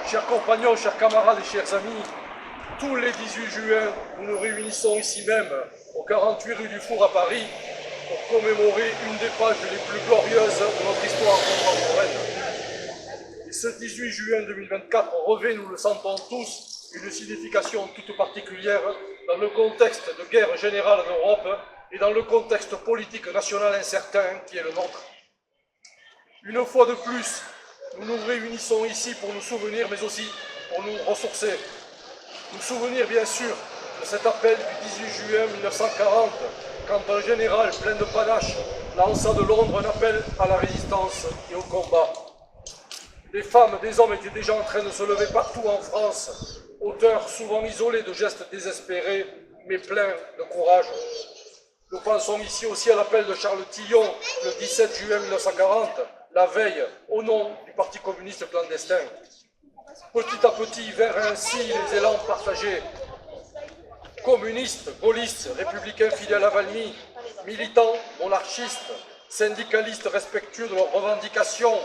Chers compagnons, chers camarades et chers amis, tous les 18 juin, nous nous réunissons ici même, au 48 rue du Four à Paris, pour commémorer une des pages les plus glorieuses de notre histoire contemporaine. Et ce 18 juin 2024 revêt, nous le sentons tous, une signification toute particulière dans le contexte de guerre générale en Europe et dans le contexte politique national incertain qui est le nôtre. Une fois de plus, nous nous réunissons ici pour nous souvenir, mais aussi pour nous ressourcer. Nous souvenir, bien sûr, de cet appel du 18 juin 1940, quand un général plein de panache lança de Londres un appel à la résistance et au combat. Des femmes, des hommes étaient déjà en train de se lever partout en France, auteurs souvent isolés de gestes désespérés, mais pleins de courage. Nous pensons ici aussi à l'appel de Charles Tillon, le 17 juin 1940, la veille, au nom du Parti communiste clandestin. Petit à petit vinrent ainsi les élans partagés. Communistes, gaullistes, républicains fidèles à Valmy, militants, monarchistes, syndicalistes respectueux de leurs revendications,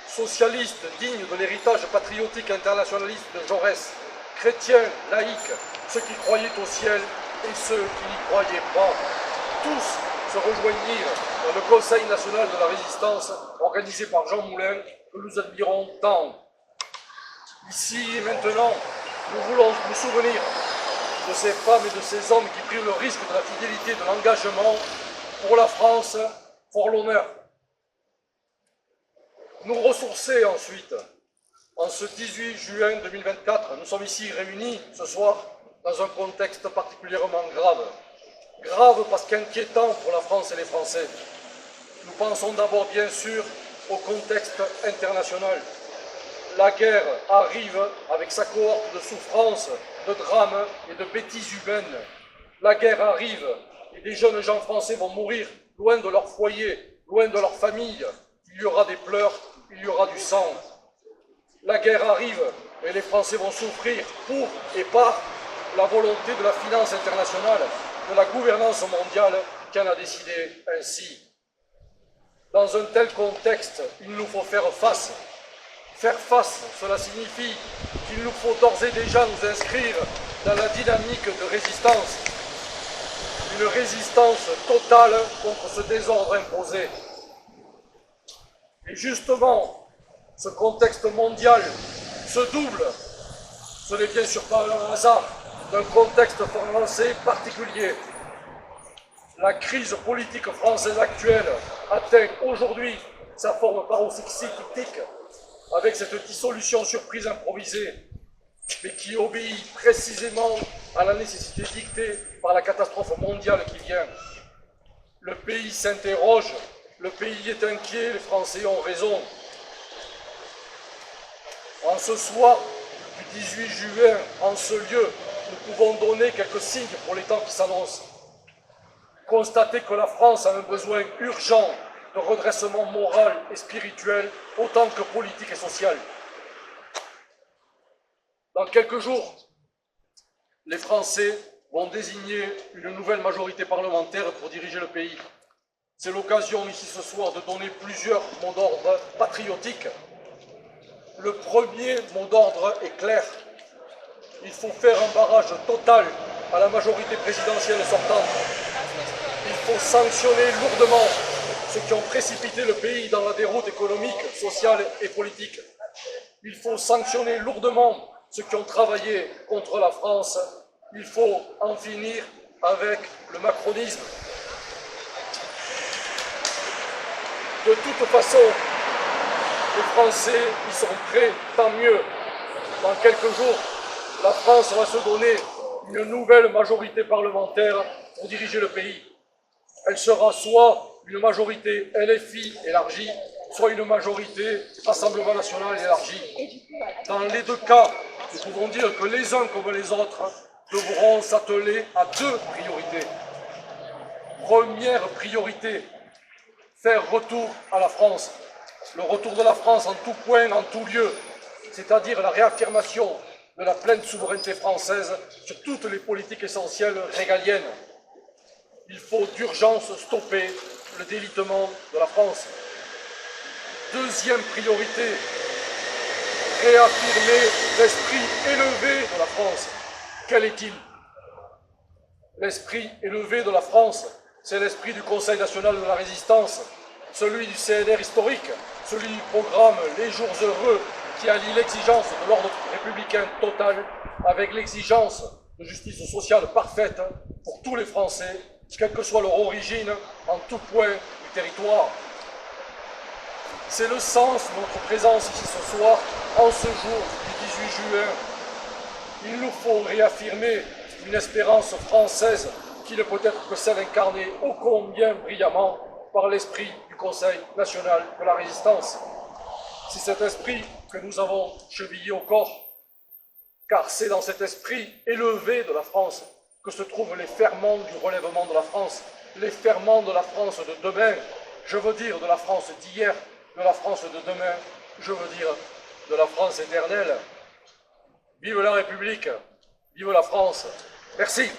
socialistes dignes de l'héritage patriotique internationaliste de Jaurès, chrétiens, laïcs, ceux qui croyaient au ciel et ceux qui n'y croyaient pas. Tous se rejoignirent dans le Conseil national de la résistance organisé par Jean Moulin, que nous admirons tant. Ici et maintenant, nous voulons nous souvenir de ces femmes et de ces hommes qui prirent le risque de la fidélité et de l'engagement pour la France, pour l'honneur. Nous ressourcer ensuite. En ce 18 juin 2024, nous sommes ici réunis ce soir dans un contexte particulièrement grave. Grave parce qu'inquiétant pour la France et les Français. Nous pensons d'abord bien sûr au contexte international. La guerre arrive avec sa cohorte de souffrances, de drames et de bêtises humaines. La guerre arrive et des jeunes gens français vont mourir loin de leur foyer, loin de leur famille. Il y aura des pleurs, il y aura du sang. La guerre arrive et les Français vont souffrir pour et par la volonté de la finance internationale, de la gouvernance mondiale qui en a décidé ainsi. Dans un tel contexte, il nous faut faire face. Faire face, cela signifie qu'il nous faut d'ores et déjà nous inscrire dans la dynamique de résistance. Une résistance totale contre ce désordre imposé. Et justement, ce contexte mondial se double, ce n'est bien sûr pas un hasard, d'un contexte français particulier. La crise politique française actuelle atteint aujourd'hui sa forme paroxytique avec cette dissolution surprise improvisée, mais qui obéit précisément à la nécessité dictée par la catastrophe mondiale qui vient. Le pays s'interroge, le pays est inquiet, les Français ont raison. En ce soir du 18 juin, en ce lieu, nous pouvons donner quelques signes pour les temps qui s'annoncent. Constater que la France a un besoin urgent de redressement moral et spirituel, autant que politique et social. Dans quelques jours, les Français vont désigner une nouvelle majorité parlementaire pour diriger le pays. C'est l'occasion ici ce soir de donner plusieurs mots d'ordre patriotiques. Le premier mot d'ordre est clair. Il faut faire un barrage total à la majorité présidentielle sortante. Il faut sanctionner lourdement ceux qui ont précipité le pays dans la déroute économique, sociale et politique. Il faut sanctionner lourdement ceux qui ont travaillé contre la France. Il faut en finir avec le macronisme. De toute façon, les Français y sont prêts, tant mieux. Dans quelques jours, la France va se donner une nouvelle majorité parlementaire pour diriger le pays. Elle sera soit une majorité LFI élargie, soit une majorité Rassemblement national élargie. Dans les deux cas, nous pouvons dire que les uns comme les autres devront s'atteler à deux priorités. Première priorité, faire retour à la France. Le retour de la France en tout point, en tout lieu, c'est-à-dire la réaffirmation de la pleine souveraineté française sur toutes les politiques essentielles régaliennes. Il faut d'urgence stopper le délitement de la France. Deuxième priorité, réaffirmer l'esprit élevé de la France. Quel est-il? L'esprit élevé de la France, c'est l'esprit du Conseil national de la résistance, celui du CNR historique, celui du programme Les Jours heureux, qui allie l'exigence de l'ordre républicain total avec l'exigence de justice sociale parfaite pour tous les Français, quelle que soit leur origine, en tout point du territoire. C'est le sens de notre présence ici ce soir, en ce jour du 18 juin. Il nous faut réaffirmer une espérance française qui ne peut être que celle incarnée ô combien brillamment par l'esprit du Conseil national de la résistance. C'est cet esprit que nous avons chevillé au corps, car c'est dans cet esprit élevé de la France que se trouvent les ferments du relèvement de la France, les ferments de la France de demain, je veux dire de la France d'hier, de la France de demain, je veux dire de la France éternelle. Vive la République, vive la France. Merci.